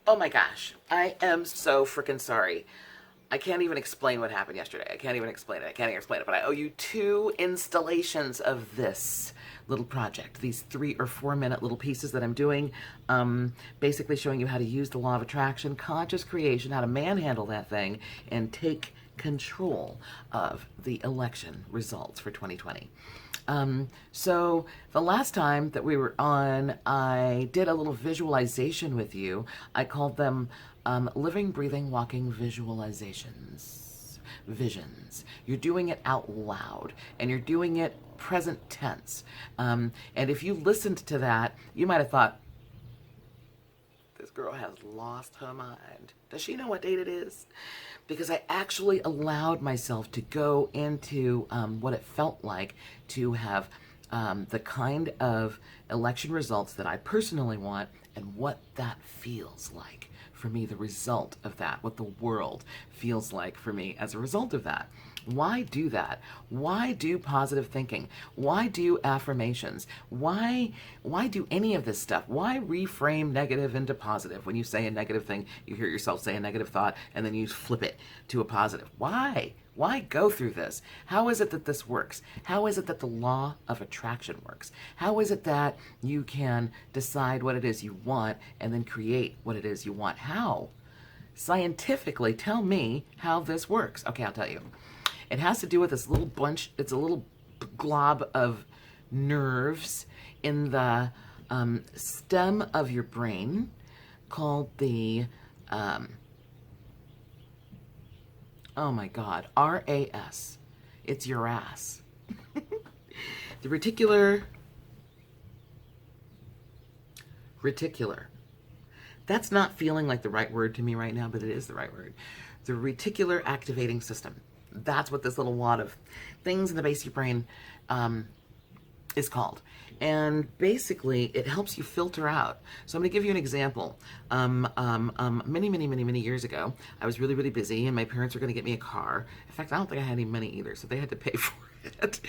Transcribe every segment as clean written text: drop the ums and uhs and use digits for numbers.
Oh my gosh, I am so freaking sorry. I can't even explain what happened yesterday. I can't even explain it. But I owe you 2 installations of this little project. These 3 or 4 minute little pieces that I'm doing, basically showing you how to use the law of attraction, conscious creation, how to manhandle that thing, and take control of the election results for 2020. So the last time that we were on, I did a little visualization with you. I called them living, breathing, walking visualizations, visions. You're doing it out loud, and you're doing it present tense. And if you listened to that, you might have thought, this girl has lost her mind. Does she know what date it is? Because I actually allowed myself to go into what it felt like to have the kind of election results that I personally want, and what that feels like for me, the result of that, what the world feels like for me as a result of that. Why do that? Why do positive thinking? Why do affirmations? Why do any of this stuff? Why reframe negative into positive? When you say a negative thing, you hear yourself say a negative thought, and then you flip it to a positive. Why? Why go through this? How is it that this works? How is it that the law of attraction works? How is it that you can decide what it is you want and then create what it is you want? How? Scientifically, tell me how this works. Okay, I'll tell you. It has to do with this little bunch, it's a little glob of nerves in the stem of your brain called the, oh my God, RAS. It's your ass. The reticular. That's not feeling like the right word to me right now, but it is the right word. The reticular activating system. That's what this little wad of things in the base of your brain is called. And basically, it helps you filter out. So I'm going to give you an example. Many years ago, I was really, really busy, and my parents were going to get me a car. In fact, I don't think I had any money either, so they had to pay for it.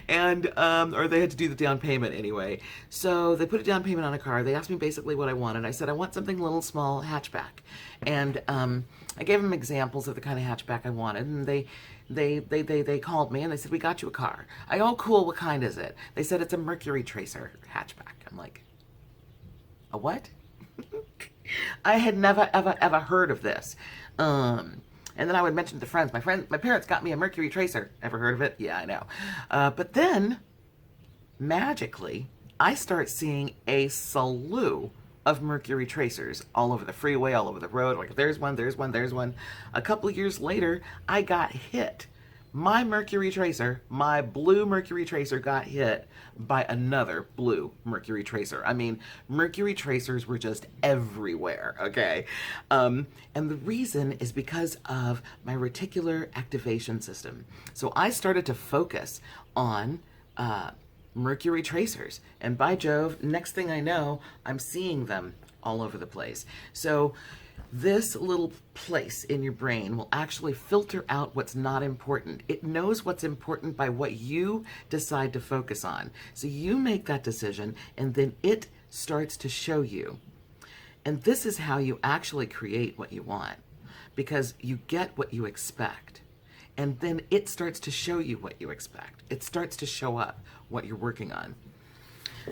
And, or they had to do the down payment anyway. So they put a down payment on a car. They asked me basically what I wanted. I said, I want something little, small, hatchback. And I gave them examples of the kind of hatchback I wanted, and they called me and they said, we got you a car. Oh, cool, what kind is it? They said it's a Mercury Tracer hatchback. I'm like, a what? I had never, ever heard of this. And then I would mention to friends, my parents got me a Mercury Tracer. Ever heard of it? Yeah, I know. But then, magically, I start seeing a slew of Mercury Tracers all over the freeway, all over the road. Like, there's one. A couple of years later, I got hit. My Mercury Tracer, my blue Mercury Tracer, got hit by another blue Mercury Tracer. I mean, Mercury Tracers were just everywhere, okay? And the reason is because of my reticular activation system. So I started to focus on Mercury Tracers, and by Jove, next thing I know, I'm seeing them all over the place. So this little place in your brain will actually filter out what's not important. It knows what's important by what you decide to focus on. So you make that decision, and then it starts to show you. And this is how you actually create what you want, because you get what you expect. And then it starts to show you what you expect. It starts to show up what you're working on.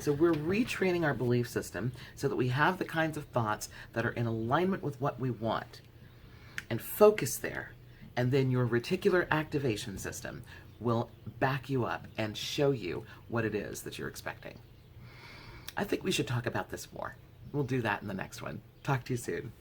So we're retraining our belief system so that we have the kinds of thoughts that are in alignment with what we want. And focus there. And then your reticular activation system will back you up and show you what it is that you're expecting. I think we should talk about this more. We'll do that in the next one. Talk to you soon.